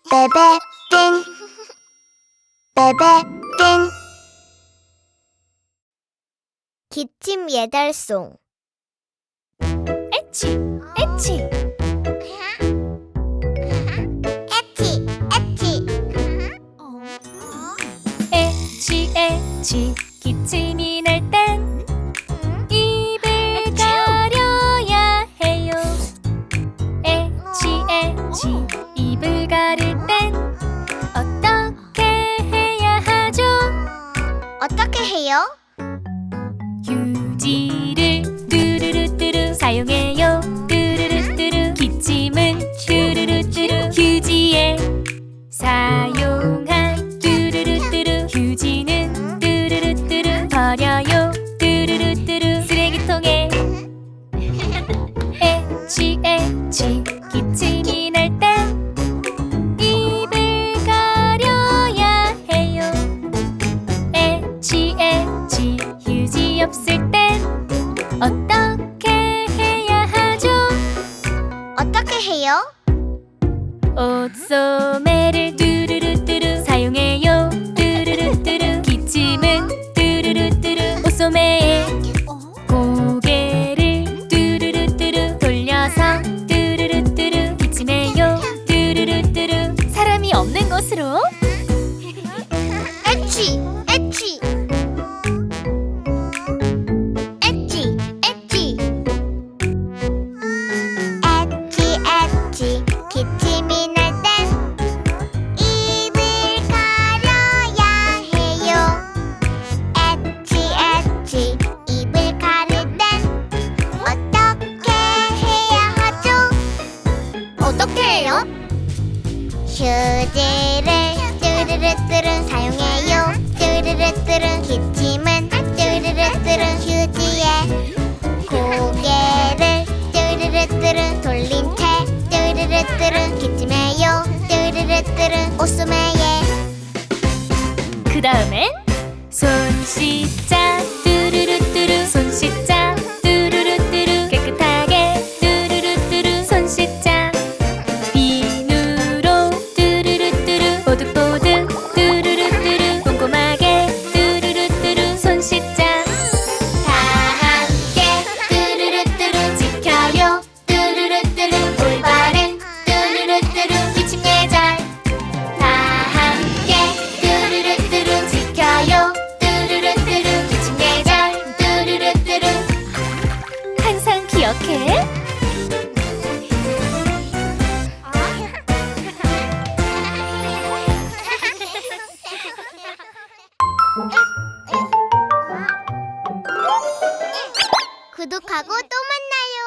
베베띵 베베띵 기침 예달송 에치, 에치. 에치 에치 에치, 에치. 기침이 날 땐 입을 가려야 해요. 에치, 에치. 입을 가릴 땐 어떻게 해야 하죠? 어떻게 해요? 휴지를 뚜루루뚜루 사용해요. 뚜루루뚜루. 기침은 뚜루루뚜루 휴지에 사용한 뚜루루뚜루 휴지는 뚜루루뚜루 버려요. 뚜루루뚜루 쓰레기통에. 에치 에치. 기침이 날 땐 입을 가려야 해요. 에치 에치. 휴지 없을 땐 어떻게 해야 하죠? 어떻게 해요? 옷소매를 뚜루루뚜루 사용해요. 뚜루루뚜루. 기침은 뚜루루뚜루 옷소매에 고개를 뚜루루뚜루 돌려서 뚜루루뚜루 기침해요. 뚜루루뚜루. 사람이 없는 곳으로. 에치 에치 에치 에치 에치 에치 기침이 날 땐 입을 가려야 해요. 에치 에치 입을 가릴 땐 어떻게 해야 하죠? 어떻게 해요? 휴지를 뚜루루뚜루 사용해요. 뚜루루뚜루. 기침은 뚜루루뚜루 휴지에 고개를 뚜루루뚜루 돌린 채 뚜루루뚜루 기침해요. 뚜루루뚜루 옷소매에. 그 다음엔 손 씻자. 뚜루루뚜루. 손 씻자. 뚜루루뚜루. 깨끗하게 뚜루루뚜루. 손 씻자. 비누로 뚜루루뚜루. 뽀득뽀득 뚜루루뚜루. 꼼꼼하게 뚜루루뚜루. 손 씻자. 다 함께 뚜루루뚜루. 지켜요. 뚜루루뚜루. 올바른 뚜루루뚜루. 기침 예절. 다 함께 뚜루루뚜루. 지켜요. 뚜루루뚜루. 기침 예절. 뚜루루뚜루. 항상 기억해. 구독하고 또 만나요.